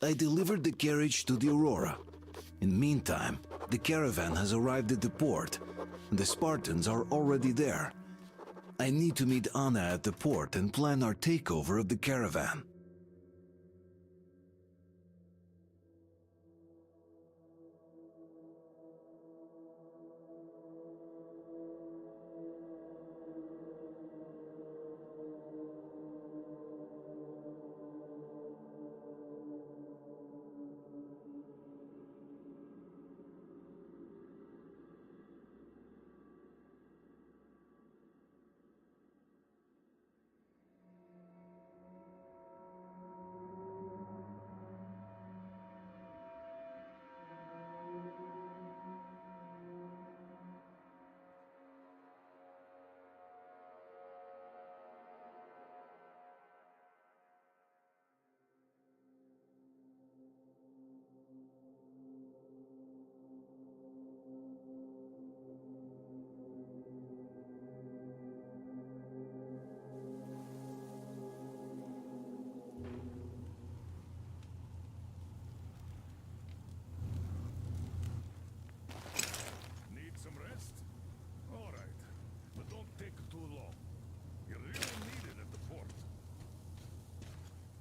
I delivered the carriage to the Aurora. In the meantime, the caravan has arrived at the port. The Spartans are already there. I need to meet Anna at the port and plan our takeover of the caravan.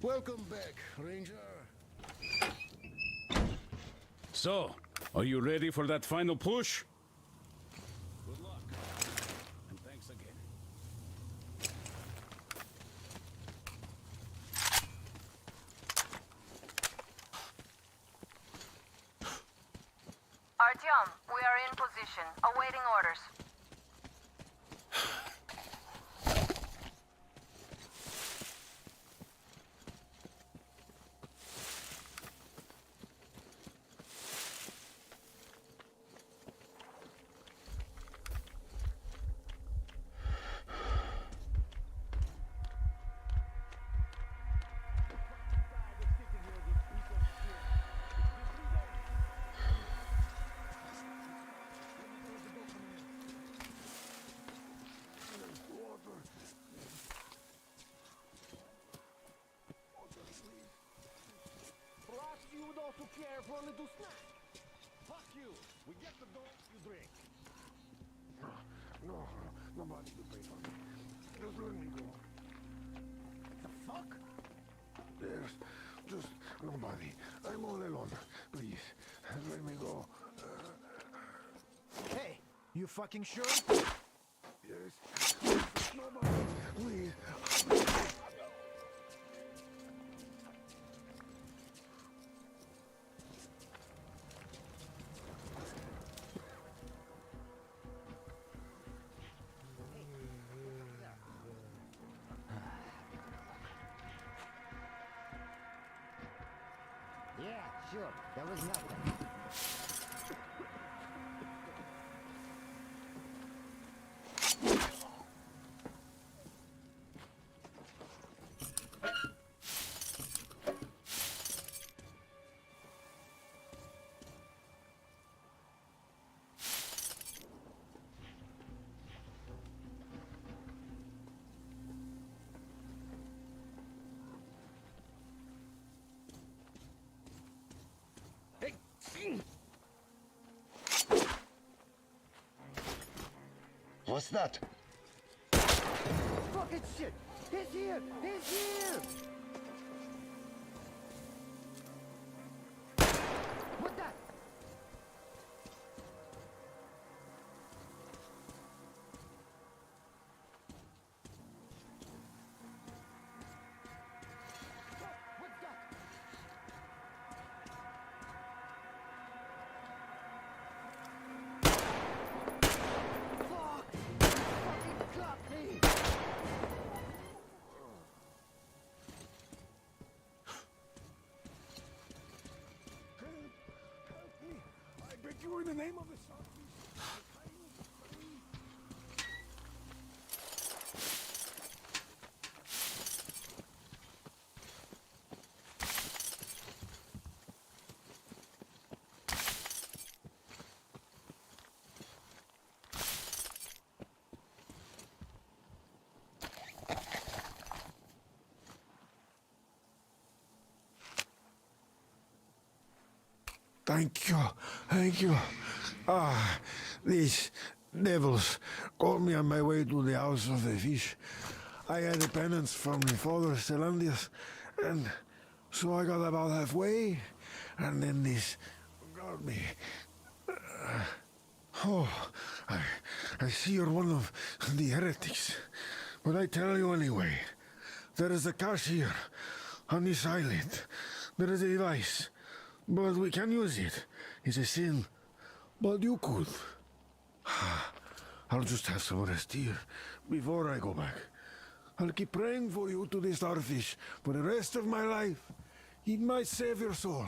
Welcome back, Ranger. So, are you ready for that final push? Good luck. And thanks again. Artyom, we are in position, awaiting orders. To care for a little snack. Fuck you. We get the dough, you drink. No, nobody will pay for me. Just let me go. The fuck? There's just nobody. I'm all alone. Please, let me go. Hey, you fucking sure? Yes. Nobody. Please. Yeah, sure. There was nothing. What's that? Fucking shit! He's here! He's here! What the? What's that? Fuck! Fucking got me! Help me! I beg you in the name of the sun. Thank you. Thank you. Ah, these devils caught me on my way to the house of the fish. I had a penance from my father, Celandius, and so I got about halfway, and then this got me. Oh, I see you're one of the heretics, but I tell you anyway, there is a cache here, on this island. There is a device, but we can use it. It's a sin, but you could. I'll just have some rest here before I go back. I'll keep praying for you to the starfish for the rest of my life. It might save your soul.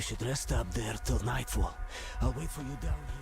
should rest up there till nightfall. I'll wait for you down here.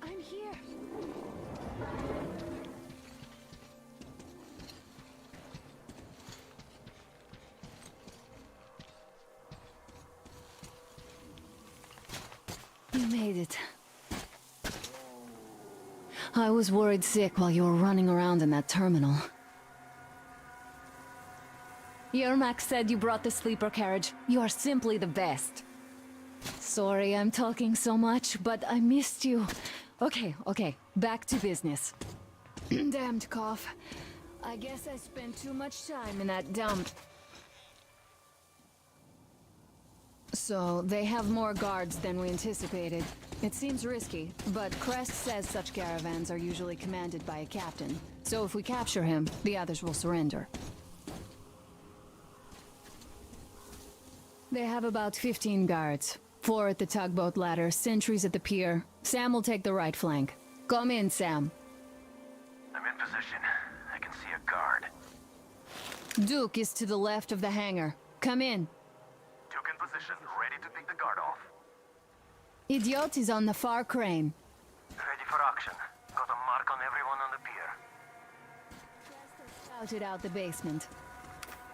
I'm here. You made it. I was worried sick while you were running around in that terminal. Yermak said you brought the sleeper carriage. You are simply the best. Sorry I'm talking so much, but I missed you. Okay, back to business. Damned cough. I guess I spent too much time in that dump. So, they have more guards than we anticipated. It seems risky, but Crest says such caravans are usually commanded by a captain. So if we capture him, the others will surrender. They have about 15 guards. 4 at the tugboat ladder, sentries at the pier. Sam will take the right flank. Come in, Sam. I'm in position. I can see a guard. Duke is to the left of the hangar. Come in. Duke in position, ready to pick the guard off. Idiot is on the far crane. Ready for action. Got a mark on everyone on the pier. Scouted out the basement.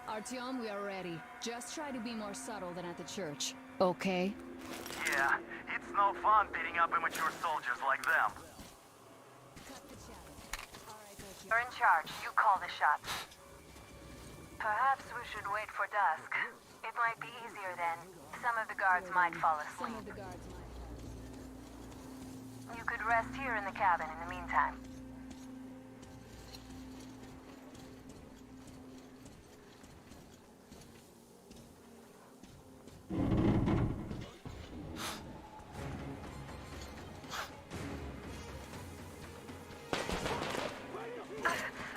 Artyom, we are ready. Just try to be more subtle than at the church. Okay? Yeah, it's no fun beating up immature soldiers like them. You're in charge. You call the shots. Perhaps we should wait for dusk. It might be easier then. Some of the guards might fall asleep. You could rest here in the cabin in the meantime.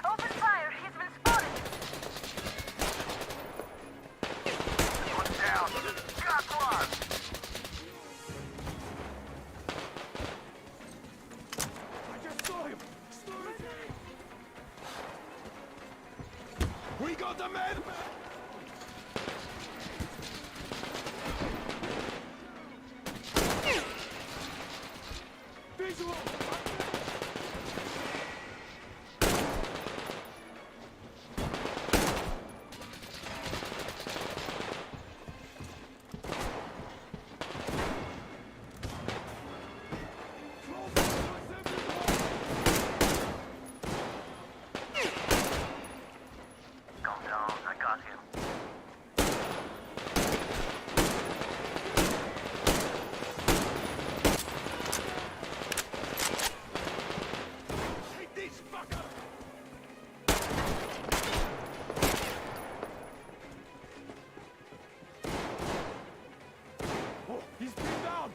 Open fire! He's been spotted! One down. Got one! I just saw him! We got the man! Visual! Calm down, I got him. Take this fucker! Oh, he's been down!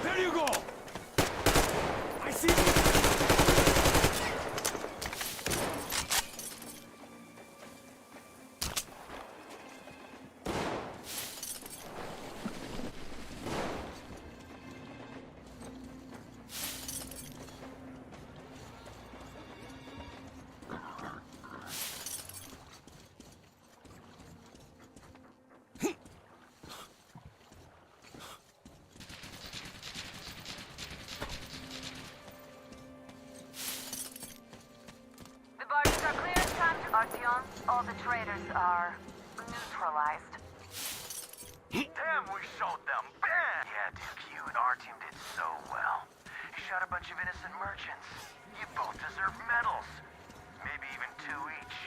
There you go! I see you! The barges are clear. Time to Artyom. All the traitors are neutralized. Damn, we showed them. Bam! Yeah, Duke, you and our team did so well. You shot a bunch of innocent merchants. You both deserve medals. Maybe even 2 each.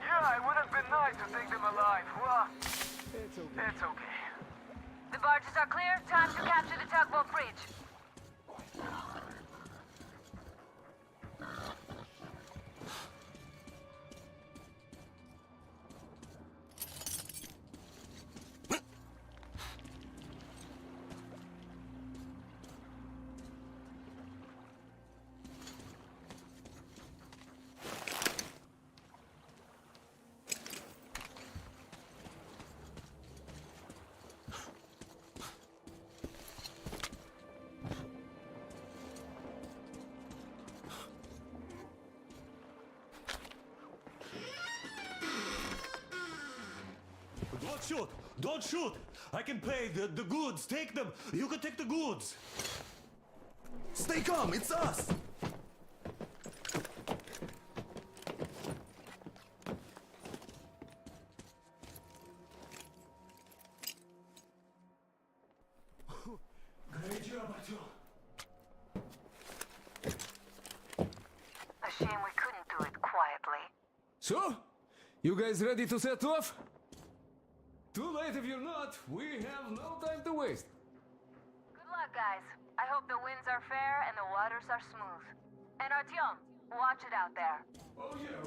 Yeah, it would have been nice to take them alive. Well, it's okay. The barges are clear. Time to capture the tugboat bridge. Don't shoot! Don't shoot! I can pay the goods. Take them. You can take the goods. Stay calm, it's us! Great job, Artyom. A shame we couldn't do it quietly. So, you guys ready to set off? Too late if you're not. We have no time to waste. Good luck, guys. I hope the winds are fair and the waters are smooth. And Artyom, watch it out there. Oh yeah,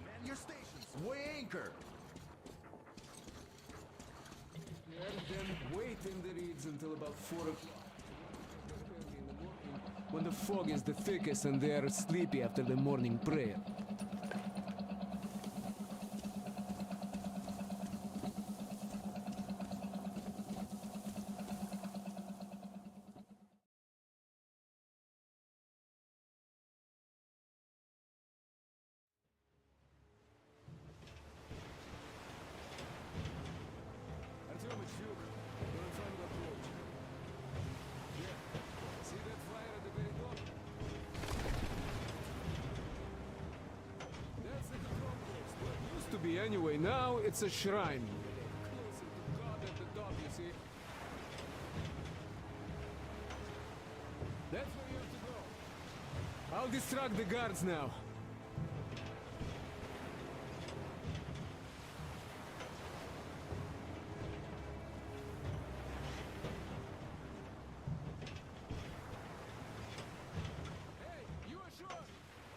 Man your stations, weigh anchor! and then wait in the reeds until about 4 o'clock. Early in the morning, when the fog is the thickest and they are sleepy after the morning prayer. Artyom, it's Duke. We're in front of the approach. Yeah. See that fire at the very top? That's the control post. Well, it used to be anyway. Now it's a shrine. Closer to God at the top, you see. That's where you have to go. I'll distract the guards now. Hey, you ashore!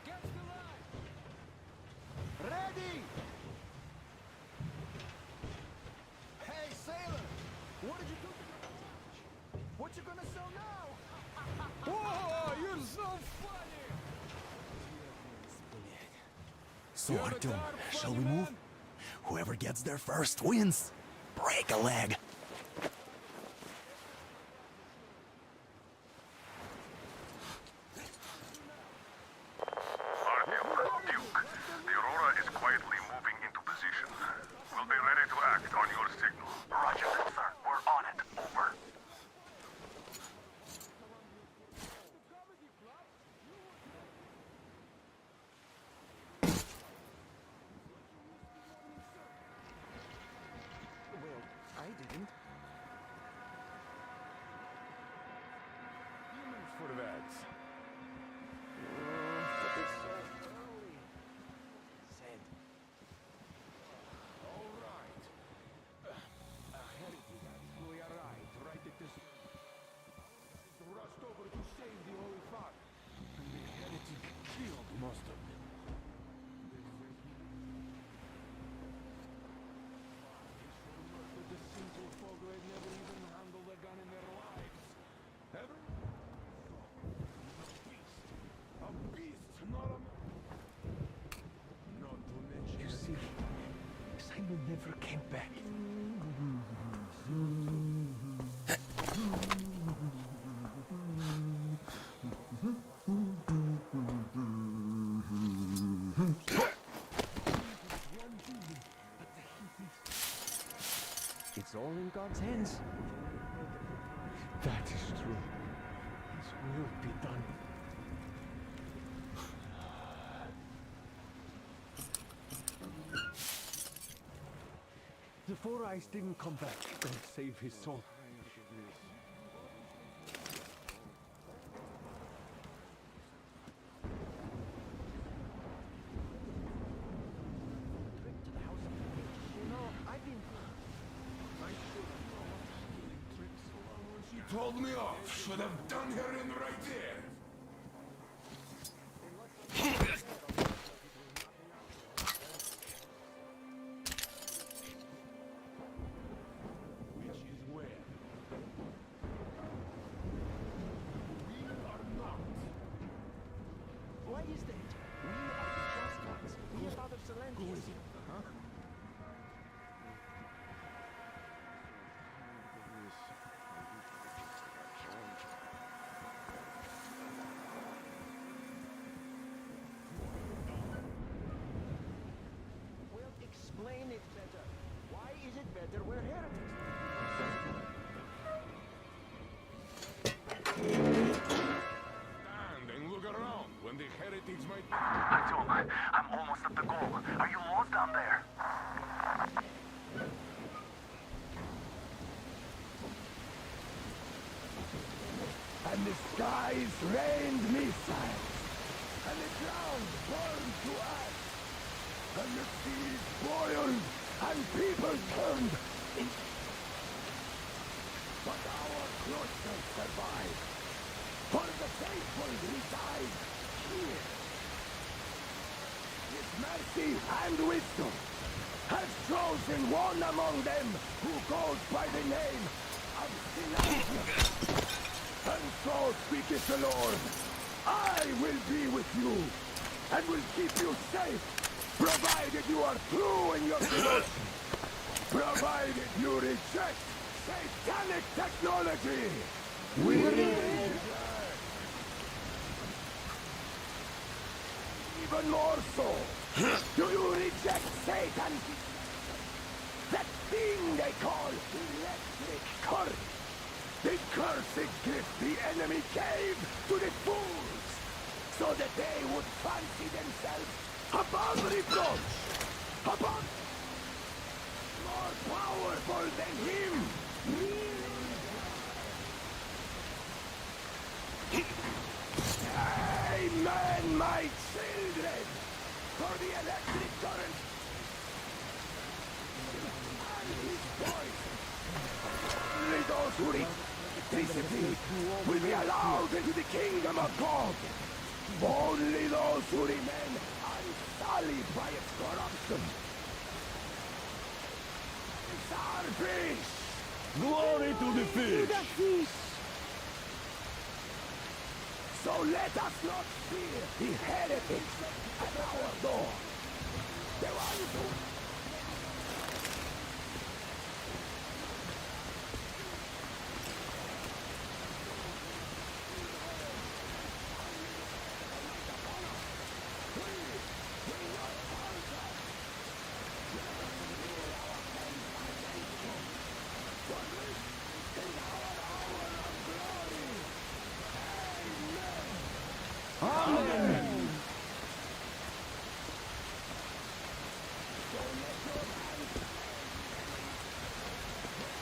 Catch the line! Ready! Hey, sailor! What did you do to your watch? What you gonna sell now? Whoa, you're so funny! So, You're the Artyom, dark shall funny we move? man. Whoever gets there first wins. Break a leg. Artyom, Duke, the Aurora is quietly moving into position. We'll be ready to act on your signal. Roger that, sir. We're on it. Over. Well, I didn't. Humans for that. But it's so early. Said. All right. Heritage, we arrived right at this. Rushed over to save the Holy Father. And the heretic killed most of them. But the simple folk who had never even handled a gun in their lives. Ever? A beast, not a man. Not to mention. You see, Simon never came back. It's all in God's hands. That is true. His will be done. The Four Eyes didn't come back and save his soul. She told me off. Should have done her in right there. Which is where? We are not. Why is that? We are just ones. We are Father Salantius. Huh? Well, explain it better. Why is it better we're heretics? Stand and look around when the heretics might... I'm almost at the goal. Are you lost down there? And the skies rained missiles, and the ground burned to ash, and the seas boiled, and people turned in. But our cloisters survived, for the faithful reside here. His mercy and wisdom has chosen one among them who goes by the name of Silesia. And so speaketh the Lord, I will be with you, and will keep you safe, provided you are true in your devotion, provided you reject satanic technology. We reject. Even more so, do you reject Satan? That thing they call electric current. The cursed gift the enemy gave to the fools, so that they would fancy themselves above reproach, above more powerful than him. Amen, my children, for the electric current and his voice. Only those who reach electricity will be allowed into the kingdom of God. Only those who remain unsullied by its corruption. Starfish! Glory to the fish! So let us not fear the heretics at our door. The ones who... Amen.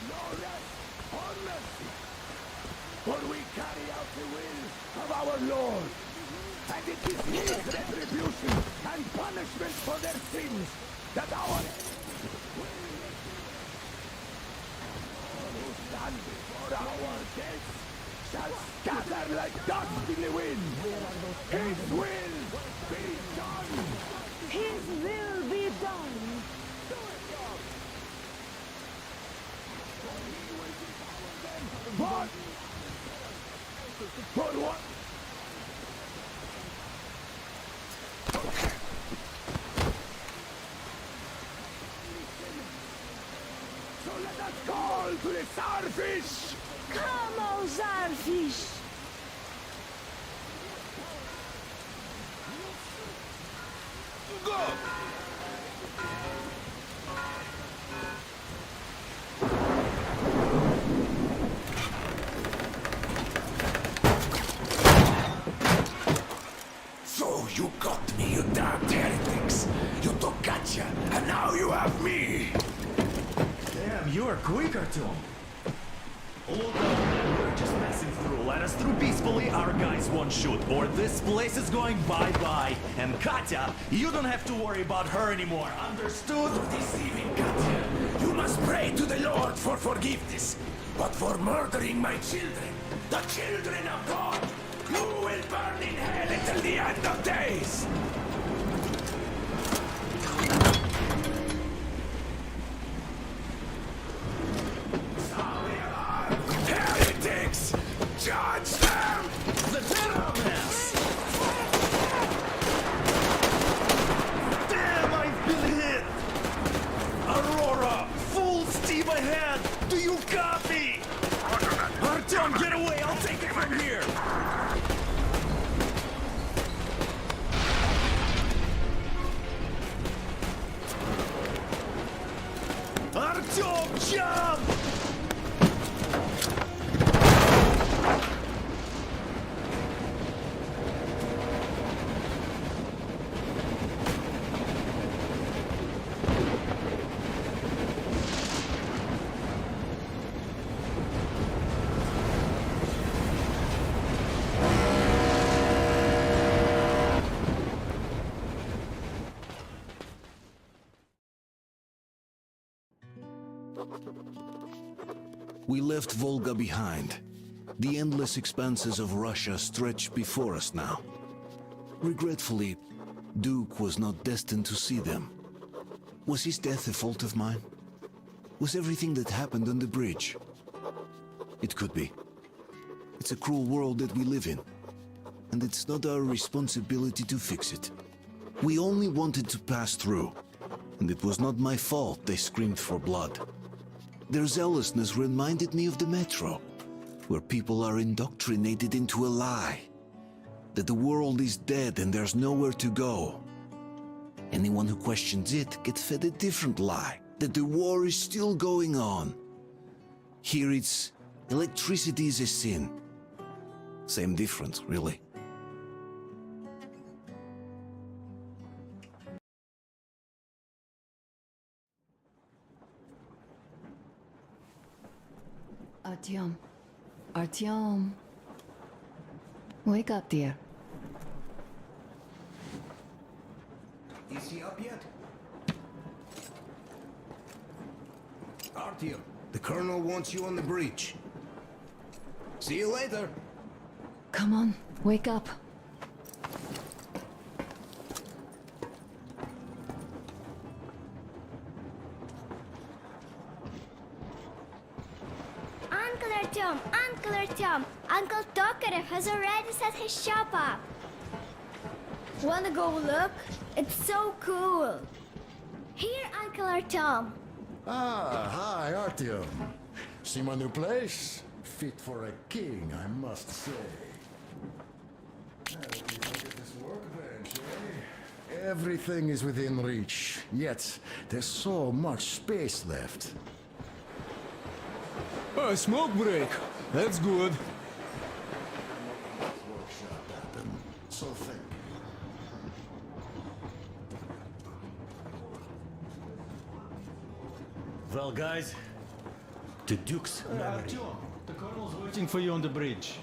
No rest or mercy, for we carry out the will of our Lord, and it is his retribution and punishment for their sins that our who stand before our gates shall scatter like dust in the wind. His will be done. His will be done. But for what? So let us call to the starfish. Come, O Starfish! Go! So you got me, you damned heretics. You took gotcha, and now you have me. Damn, you are quick, Artyom. Look up, we're just passing through. Let us through peacefully, our guys won't shoot, or this place is going bye-bye. And Katya, you don't have to worry about her anymore, understood? Deceiving Katya. You must pray to the Lord for forgiveness. But for murdering my children, the children of God, you will burn in hell until the end of days! Heretics! Judge them! The terrorists! Damn, I've been hit! Aurora, full steam ahead! Do you copy? Artyom, get away! I'll take it from here! Artyom, jump! We left Volga behind. The endless expanses of Russia stretch before us now. Regretfully, Duke was not destined to see them. Was his death a fault of mine? Was everything that happened on the bridge? It could be. It's a cruel world that we live in, and it's not our responsibility to fix it. We only wanted to pass through, and it was not my fault they screamed for blood. Their zealousness reminded me of the metro, where people are indoctrinated into a lie. That the world is dead and there's nowhere to go. Anyone who questions it gets fed a different lie, that the war is still going on. Here it's electricity is a sin. Same difference, really. Artyom. Artyom. Wake up, dear. Is he up yet? Artyom, the Colonel wants you on the breach. See you later. Come on, wake up. Uncle Artyom, Uncle Tokarev has already set his shop up. Wanna go look? It's so cool. Here, Uncle Artyom. Ah, hi, Artyom. See my new place? Fit for a king, I must say. Now, let me look at this workbench, eh? Everything is within reach, yet there's so much space left. A smoke break. That's good. Workshop happen. So think. Well, guys, the Duke's memory. Artyom, the Colonel's waiting for you on the bridge.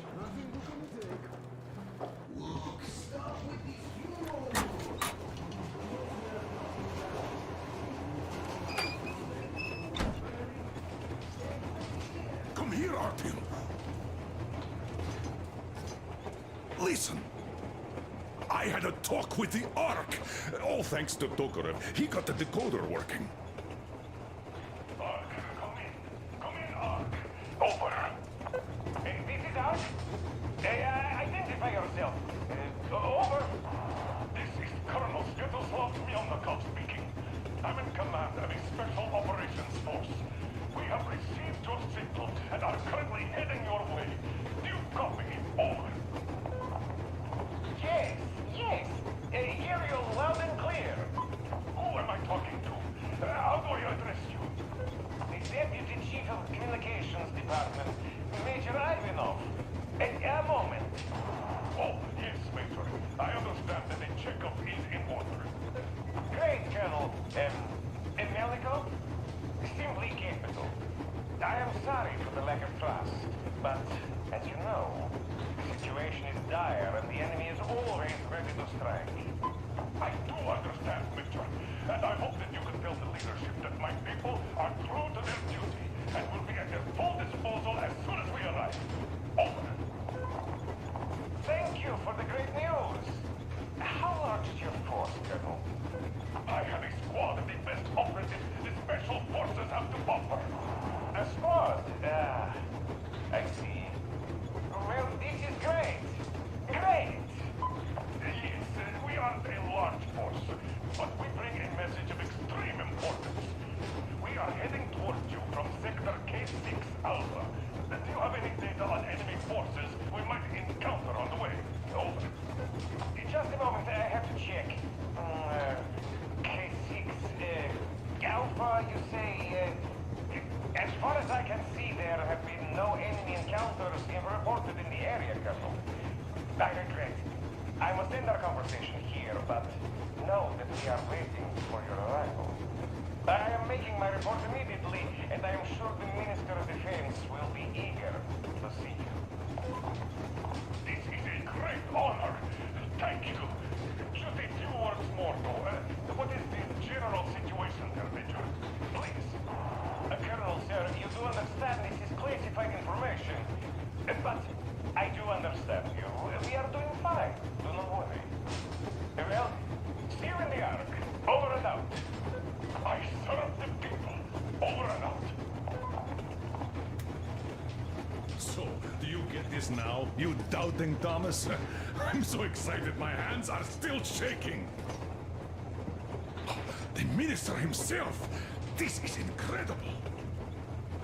Come here, Artyom. Listen. I had a talk with the Ark. All thanks to Tokarev. He got the decoder working. Ark, come in, Ark. Over. This is Ark. Identify yourself. Over. This is Colonel Sviatoslav Melnikov speaking. I'm in command of a special operations force. We have received your signal and are currently heading your way. Do you copy? Over. Yes. Hear you loud and clear. Who am I talking to? here, but know that we are waiting for your arrival. I am making my report immediately, and I am sure the Minister of Defense will be eager to see you. This is a great honor. Thank you. Just a few words more, though. What is the general situation there, Major? Please. Colonel, sir, you do understand this is classified information. But I do understand you. We are doing fine. Do not worry. Well, see you in the Ark. Over and out. I serve the people. Over and out. So, do you get this now, you doubting Thomas? I'm so excited my hands are still shaking. The minister himself! This is incredible!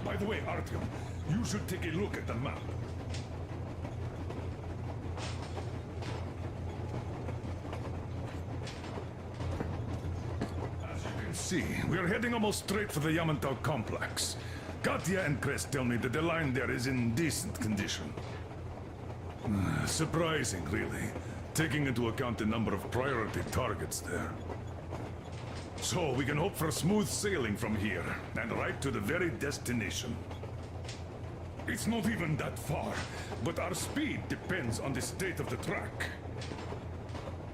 By the way, Artyom, you should take a look at the map. As you can see, we're heading almost straight for the Yamantau complex. Katya and Crest tell me that the line there is in decent condition. Surprising, really, taking into account the number of priority targets there. So we can hope for smooth sailing from here, and right to the very destination. It's not even that far, but our speed depends on the state of the track.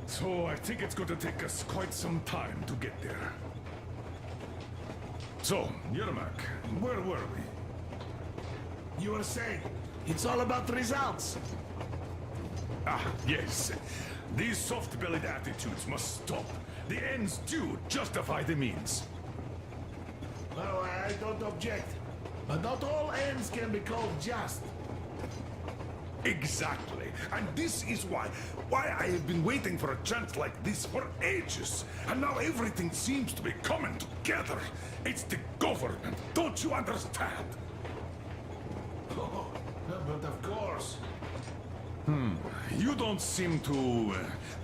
So I think it's going to take us quite some time to get there. So, Yermak, where were we? You were saying, it's all about the results. Ah, yes. These soft-bellied attitudes must stop. The ends do justify the means. Well, I don't object. But not all ends can be called just. Exactly. And this is why I have been waiting for a chance like this for ages. And now everything seems to be coming together. It's the government. Don't you understand? Oh, but of course. You don't seem to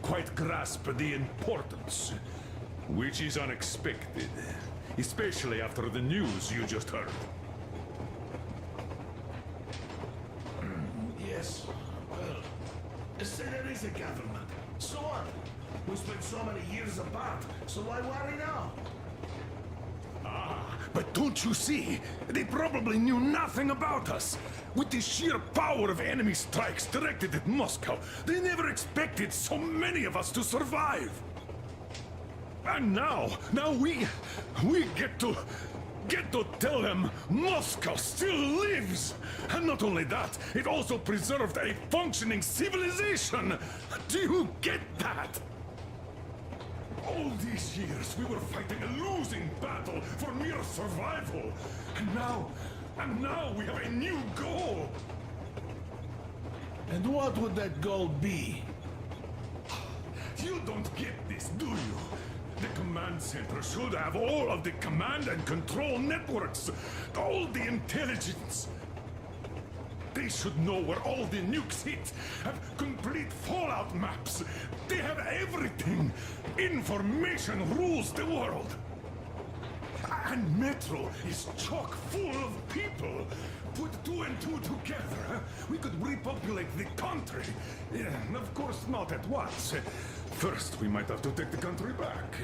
quite grasp the importance, which is unexpected, especially after the news you just heard. Yes. Well, say there is a government. So what? We spent so many years apart, so why worry now? But don't you see? They probably knew nothing about us. With the sheer power of enemy strikes directed at Moscow, they never expected so many of us to survive. And now we get to tell them Moscow still lives. And not only that, it also preserved a functioning civilization. Do you get that? All these years, we were fighting a losing battle for mere survival. And now we have a new goal. And what would that goal be? You don't get this, do you? The command center should have all of the command and control networks, all the intelligence. They should know where all the nukes hit, have complete fallout maps. They have everything. Information rules the world. And Metro is chock full of people. Put two and two together, we could repopulate the country. Yeah, of course, not at once. First, we might have to take the country back.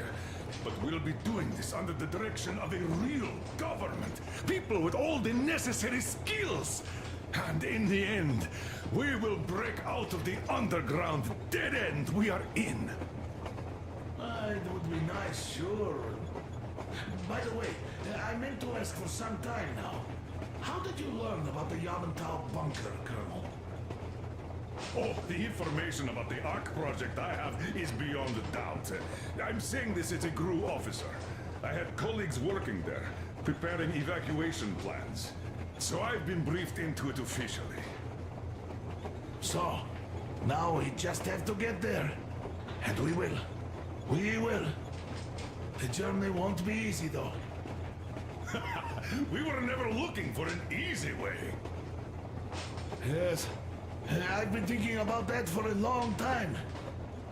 But we'll be doing this under the direction of a real government. People with all the necessary skills. And in the end, we will break out of the underground dead end we are in. It would be nice, sure. By the way, I meant to ask for some time now. How did you learn about the Yamantau bunker, Colonel? Oh, the information about the Ark project I have is beyond a doubt. I'm saying this as a GRU officer. I had colleagues working there, preparing evacuation plans. So I've been briefed into it officially. So, now we just have to get there. And we will. We will. The journey won't be easy, though. We were never looking for an easy way. Yes. I've been thinking about that for a long time.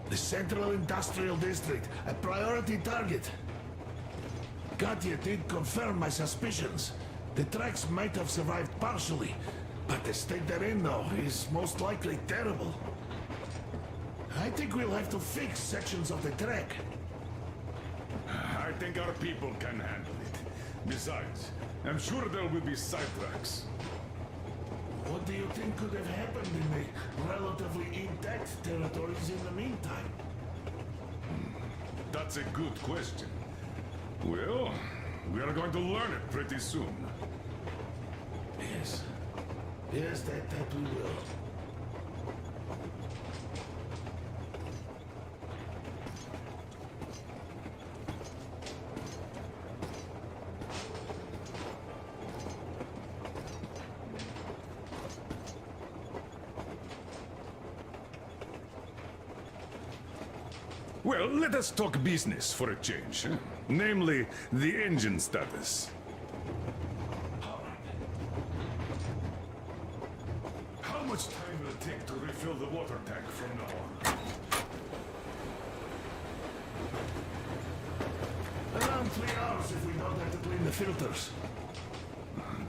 The Central Industrial District, a priority target. Katya did confirm my suspicions. The tracks might have survived partially, but the state they're in, though, is most likely terrible. I think we'll have to fix sections of the track. I think our people can handle it. Besides, I'm sure there will be sidetracks. What do you think could have happened in the relatively intact territories in the meantime? That's a good question. Well, we are going to learn it pretty soon. Yes. Yes, that we will. Well, let us talk business for a change. Namely, the engine status. How much time will it take to refill the water tank from now on? Around 3 hours if we don't have to clean the filters.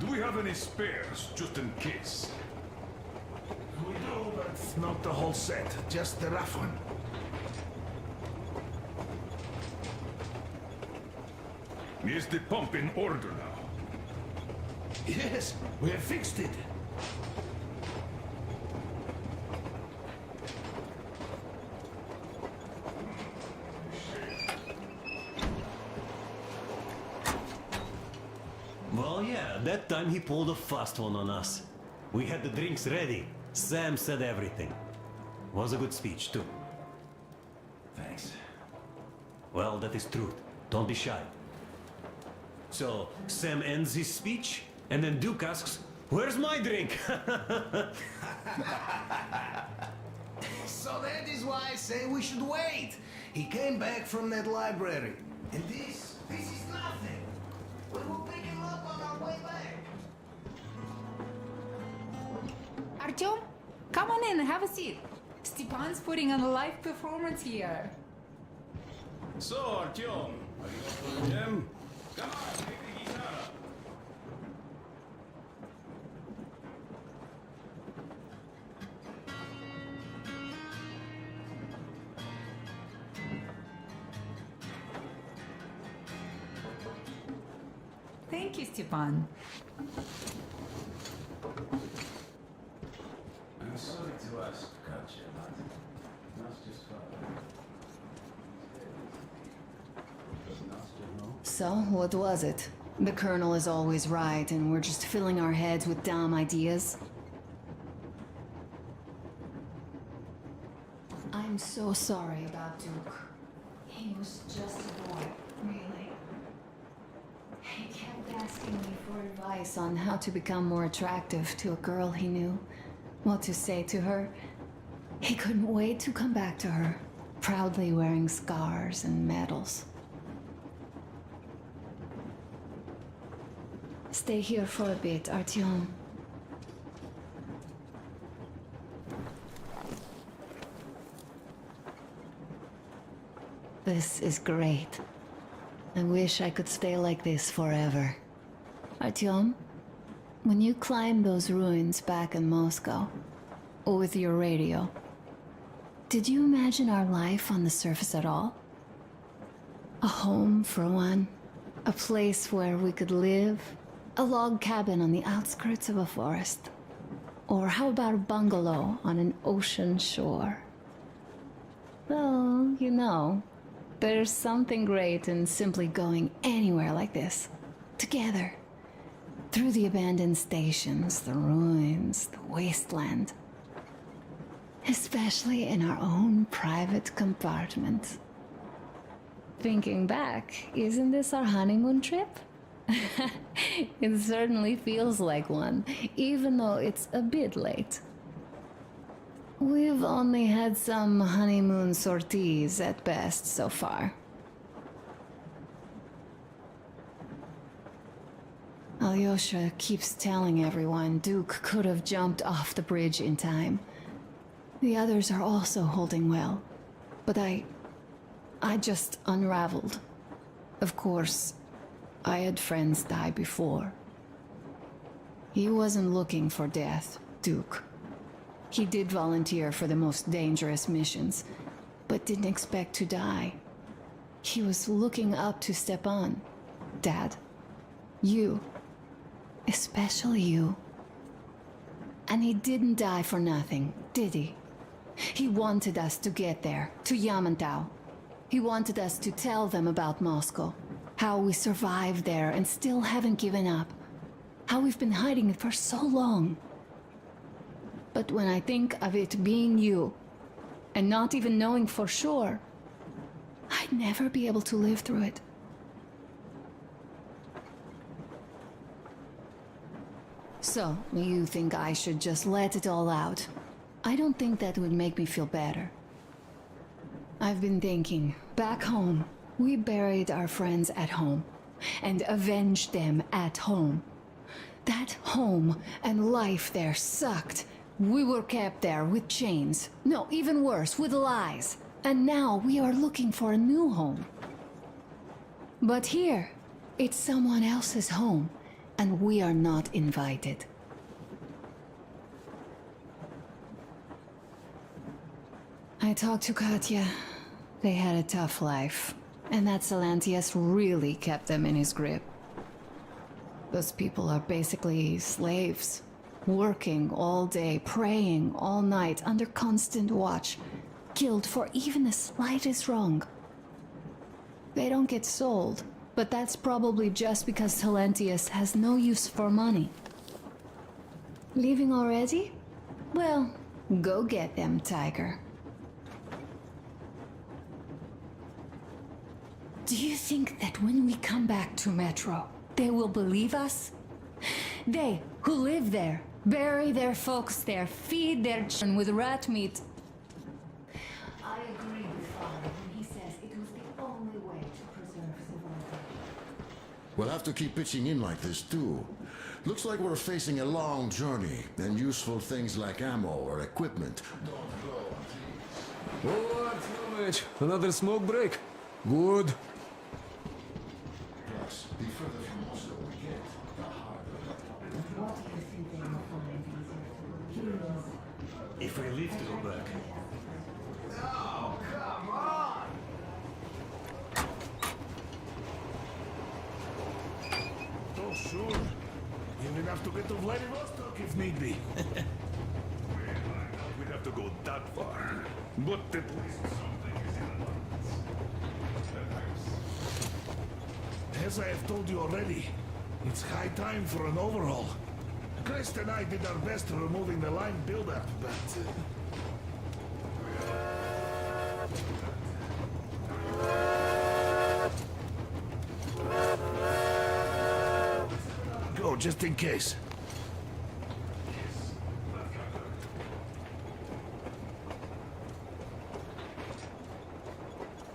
Do we have any spares, just in case? We do, but not the whole set, just the rough one. Is the pump in order now? Yes, we have fixed it. Well, yeah, that time he pulled a fast one on us. We had the drinks ready. Sam said everything. Was a good speech, too. Thanks. Well, that is truth. Don't be shy. So, Sam ends his speech, and then Duke asks, "Where's my drink?" So that is why I say we should wait. He came back from that library. And this is nothing. We will pick him up on our way back. Artyom, come on in, have a seat. Stepan's putting on a live performance here. So, Artyom, are you up for the gym? Come on, pick the guitar up. Thank you, Stepan. I'm sorry to ask, Katya, but that's just fine. So, what was it? The Colonel is always right, and we're just filling our heads with dumb ideas? I'm so sorry about Duke. He was just a boy, really. He kept asking me for advice on how to become more attractive to a girl he knew, what to say to her. He couldn't wait to come back to her, proudly wearing scars and medals. Stay here for a bit, Artyom. This is great. I wish I could stay like this forever. Artyom, when you climbed those ruins back in Moscow, with your radio, did you imagine our life on the surface at all? A home, for one. A place where we could live. A log cabin on the outskirts of a forest. Or how about a bungalow on an ocean shore? Well, you know, there's something great in simply going anywhere like this. Together. Through the abandoned stations, the ruins, the wasteland. Especially in our own private compartment. Thinking back, isn't this our honeymoon trip? It certainly feels like one, even though it's a bit late. We've only had some honeymoon sorties at best so far. Alyosha keeps telling everyone Duke could have jumped off the bridge in time. The others are also holding well, but I just unraveled. Of course, I had friends die before. He wasn't looking for death, Duke. He did volunteer for the most dangerous missions, but didn't expect to die. He was looking up to Stepan. Dad, you, especially you. And he didn't die for nothing, did he? He wanted us to get there, to Yamantau. He wanted us to tell them about Moscow, how we survived there and still haven't given up, how we've been hiding it for so long. But when I think of it being you, and not even knowing for sure, I'd never be able to live through it. So, you think I should just let it all out? I don't think that would make me feel better. I've been thinking, back home, we buried our friends at home, and avenged them at home. That home and life there sucked. We were kept there with chains. No, even worse, with lies. And now we are looking for a new home. But here, it's someone else's home, and we are not invited. I talked to Katya. They had a tough life, and that Salantius really kept them in his grip. Those people are basically slaves, working all day, praying all night, under constant watch, killed for even the slightest wrong. They don't get sold, but that's probably just because Salantius has no use for money. Leaving already? Well, go get them, Tiger. Do you think that when we come back to Metro, they will believe us? They, who live there, bury their folks there, feed their children with rat meat. I agree with Father when he says it was the only way to preserve civilization. We'll have to keep pitching in like this, too. Looks like we're facing a long journey, and useful things like ammo or equipment don't go. Oh, Artyomich, another smoke break. Good. Plus, the further from Moscow we get, the harder. What do you think they will find easier? If I live to go back. Oh, come on! Oh, sure. Even have to get to Vladivostok if need be. We'd have to go that far. But at least something is in abundance. As I have told you already, it's high time for an overhaul. Christ and I did our best removing the line buildup, but... Go, just in case.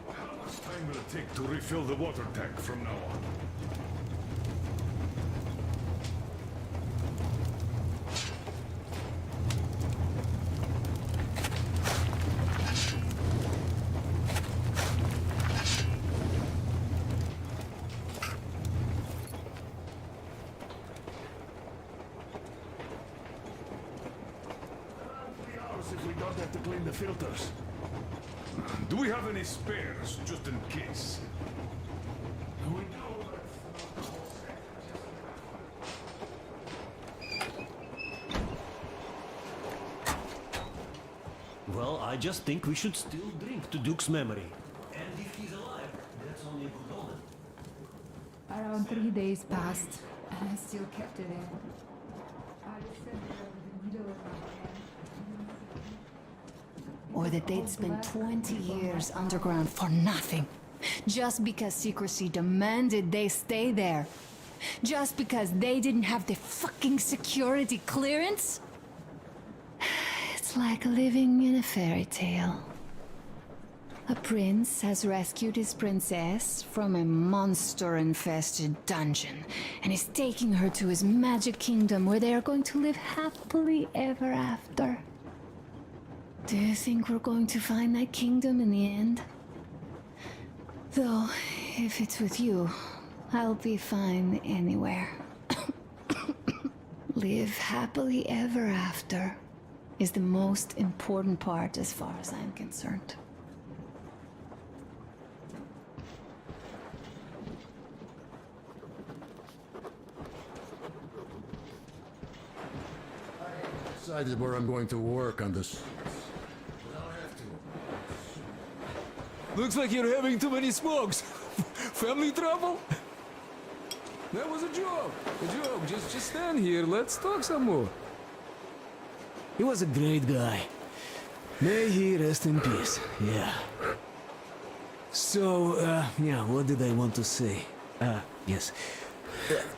How much time will it take to refill the water tank from now on? If we don't have to clean the filters. Do we have any spares, just in case? We do, Well, I just think we should still drink to Duke's memory. And if he's alive, that's only a good omen. Around 3 days passed, and I still kept it in. I just sat there with the needle in my hand. Or that they'd spent 20 years underground for nothing. Just because secrecy demanded they stay there. Just because they didn't have the fucking security clearance? It's like living in a fairy tale. A prince has rescued his princess from a monster-infested dungeon and is taking her to his magic kingdom where they are going to live happily ever after. Do you think we're going to find that kingdom in the end? Though, if it's with you, I'll be fine anywhere. Live happily ever after is the most important part as far as I'm concerned. decided where I'm going to work on this. Looks like you're having too many smokes. Family trouble? That was a joke. A joke. Just stand here. Let's talk some more. He was a great guy. May he rest in peace. Yeah. So, yeah, what did I want to say? Yes.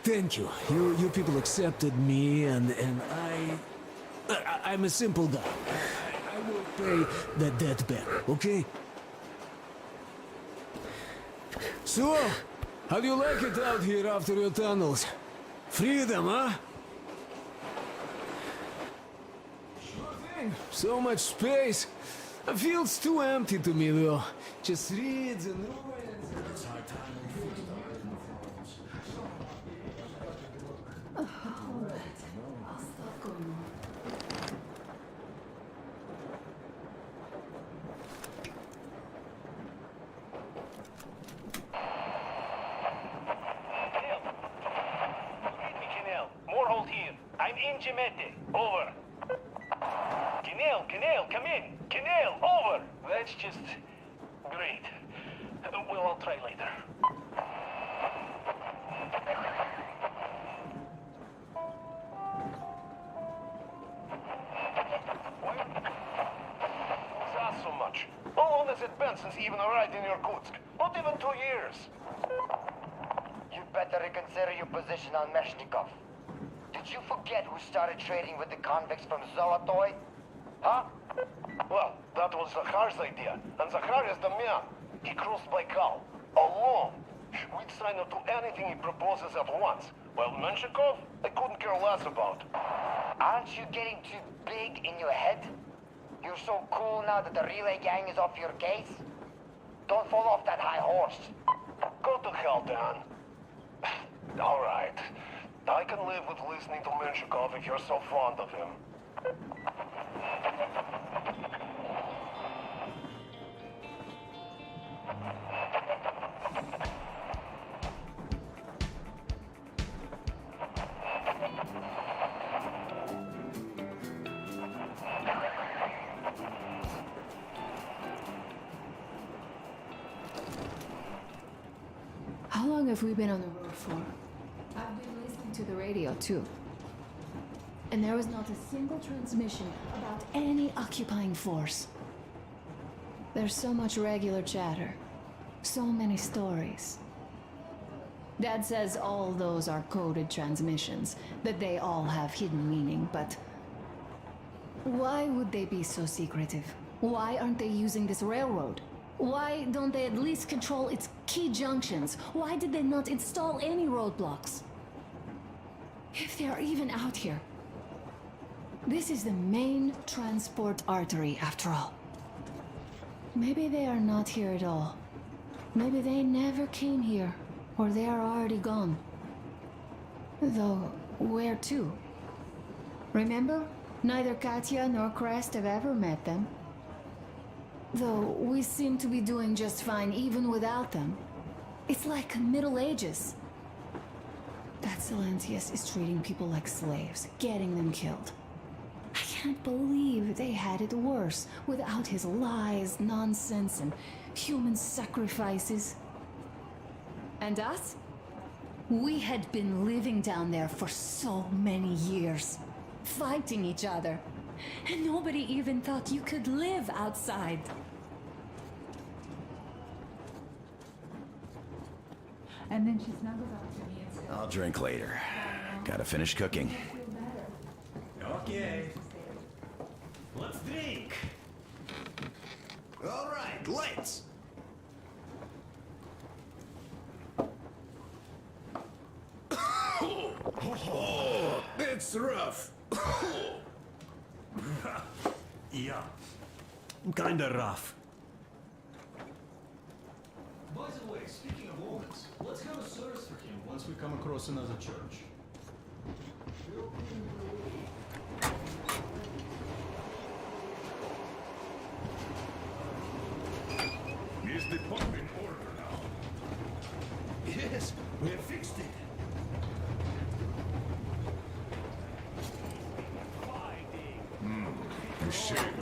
Thank you. You people accepted me, and I'm a simple guy. I will pay that debt back, okay? So, how do you like it out here after your tunnels? Freedom, huh? Sure thing. So much space. It feels too empty to me, though. Just reeds and ruins. Over. Canal, come in. Canal, over. That's just great. We'll all try later. What's that so much? How long has it been since you even arrived in Irkutsk? Not even 2 years. You'd better reconsider your position on Meshnikov. Did you forget who started trading with the convicts from Zolotoy? Huh? Well, that was Zakhar's idea, and Zakhar is the man. He crossed Baikal, alone. We'd sign up to anything he proposes at once. While Menshikov, I couldn't care less about. Aren't you getting too big in your head? You're so cool now that the relay gang is off your case? Don't fall off that high horse. Go to hell, Dan. All right. I can live with listening to Menshikov if you're so fond of him. How long have we been on the road for? I've been listening to the radio, too. And there was not a single transmission about any occupying force. There's so much regular chatter. So many stories. Dad says all those are coded transmissions, that they all have hidden meaning, but... why would they be so secretive? Why aren't they using this railroad? Why don't they at least control its key junctions? Why did they not install any roadblocks? If they are even out here. This is the main transport artery, after all. Maybe they are not here at all. Maybe they never came here, or they are already gone. Though, where to? Remember? Neither Katya nor Crest have ever met them. Though we seem to be doing just fine even without them. It's like Middle Ages. That Silentius is treating people like slaves, getting them killed. I can't believe they had it worse without his lies, nonsense, and human sacrifices. And us? We had been living down there for so many years, fighting each other. And nobody even thought you could live outside. And then she snuggled up to me and said, I'll drink later. Gotta finish cooking. Okay. Let's drink. All right, let's. Oh, that's rough. Yeah. Kinda rough. By the way, speaking of omens, let's have a service for him once we come across another church. Is the pump in order now? Yes, we have fixed it. Fighting. shame.